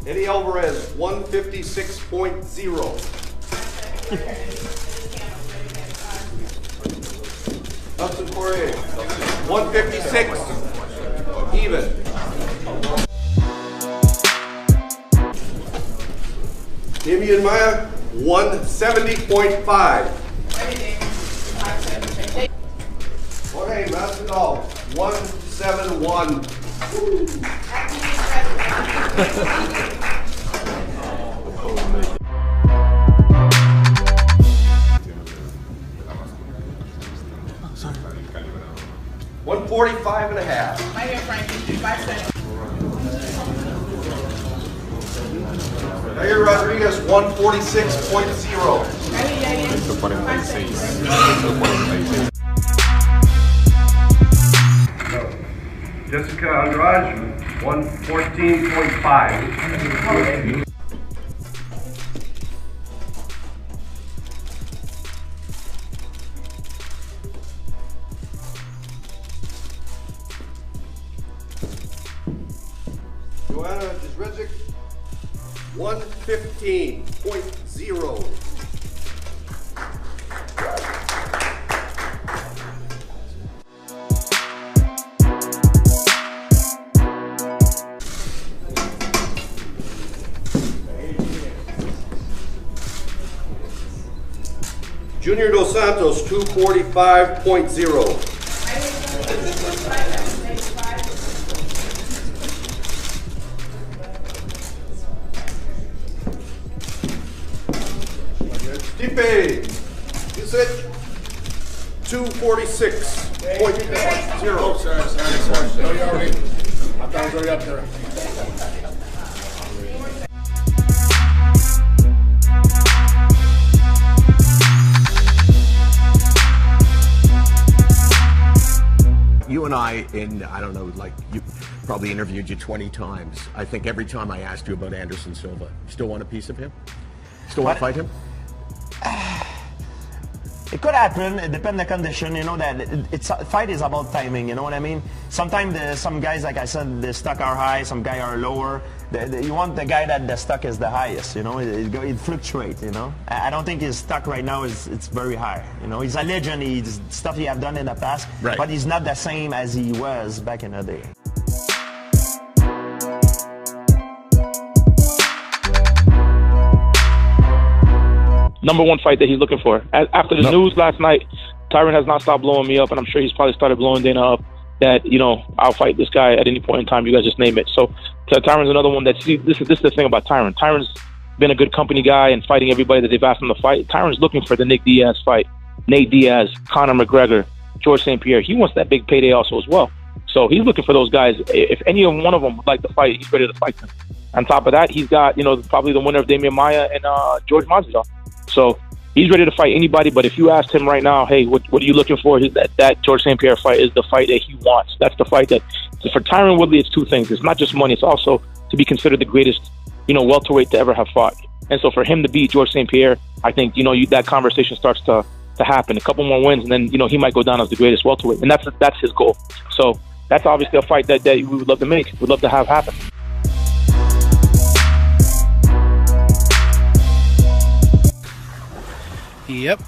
Eddie Alvarez, 156.0. Dustin Poirier, 156, even. Damian Maia, 170.5. Jorge Masvidal, 171. 145 and a half. Right here, Frankie. 5 seconds. Jair Rodriguez, 146.0. Jessica Andrade, 114.5. Joanna Jędrzejczyk, 115.0. Junior Dos Santos, 245.0. Stipe Miocic, 246.0. Sorry. No, you already. I thought I was already up there. You and I don't know, like, you probably interviewed you 20 times. I think every time I asked you about Anderson Silva, you still want a piece of him? Still want to fight him? It could happen. It depends on the condition. You know that fight is about timing. You know what I mean? Sometimes some guys, like I said, the stock are high. Some guys are lower. You want the guy that the stock is the highest. You know, it fluctuates. You know, I don't think his stock right now it's very high. You know, he's a legend. He's stuff he have done in the past, right. But he's not the same as he was back in the day. Number one fight that he's looking for. After the news last night, Tyron has not stopped blowing me up, and I'm sure he's probably started blowing Dana up that, you know, I'll fight this guy at any point in time. You guys just name it. So Tyron's another one that's, this is the thing about Tyron. Tyron's been a good company guy and fighting everybody that they've asked him to fight. Tyron's looking for the Nick Diaz fight, Nate Diaz, Conor McGregor, George St. Pierre. He wants that big payday also as well. So he's looking for those guys. If any of one of them would like to fight, he's ready to fight them. On top of that, he's got, you know, probably the winner of Damian Maia and George Masvidal. So he's ready to fight anybody, but if you asked him right now, hey, what are you looking for? That George St. Pierre fight is the fight that he wants. That's the fight that, for Tyron Woodley, it's two things. It's not just money. It's also to be considered the greatest, you know, welterweight to ever have fought. And so for him to beat George St. Pierre, I think, you know, that conversation starts to happen. A couple more wins, and then, you know, he might go down as the greatest welterweight. And that's his goal. So that's obviously a fight that we would love to make, would love to have happen. Yep,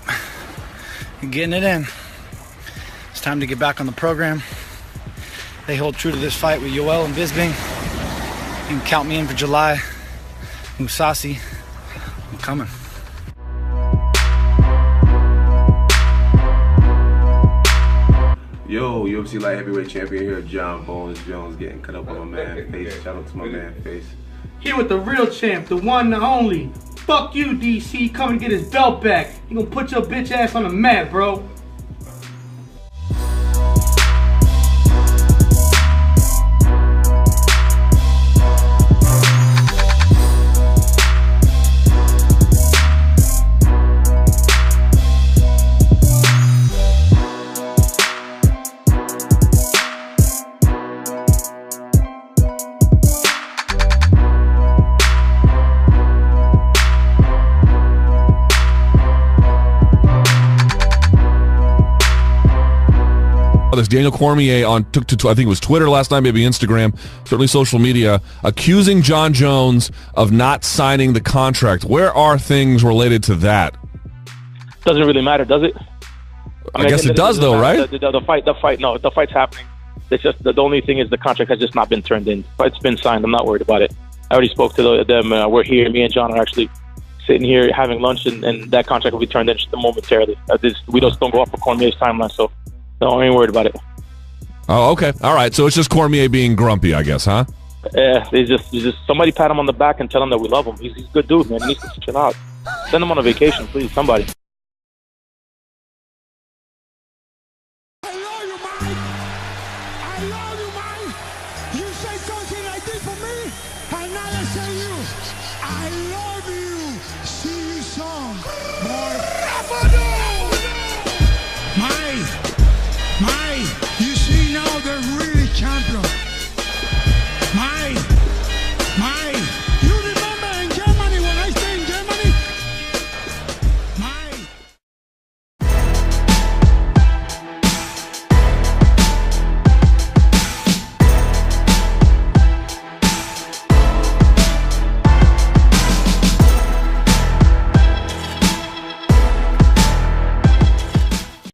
getting it in. It's time to get back on the program. They hold true to this fight with Yoel and Bisping. You can count me in for July. Musasi, I'm coming. Yo, UFC light heavyweight champion here, Jon Jones, getting cut up on my man Face. Shout out to my man Face. Here with the real champ, the one, the only. Fuck you, DC, coming to get his belt back. He gonna put your bitch ass on the mat, bro. This Daniel Cormier took to I think it was Twitter last night, maybe Instagram, certainly social media, accusing Jon Jones of not signing the contract. Where are things related to that? Doesn't really matter, does it? I guess it does, though, right? The fight's happening. It's just the only thing is the contract has just not been turned in. It's been signed. I'm not worried about it. I already spoke to them. We're here. Me and John are actually sitting here having lunch, and that contract will be turned in just momentarily. We just don't go off of Cormier's timeline, so I ain't worried about it. Oh, okay. All right. So it's just Cormier being grumpy, I guess, huh? Yeah, he's just somebody pat him on the back and tell him that we love him. He's a good dude, man. He needs to chill out. Send him on a vacation, please, somebody. I love you, man. I love you, man. You say something like this for me, and now I say you. I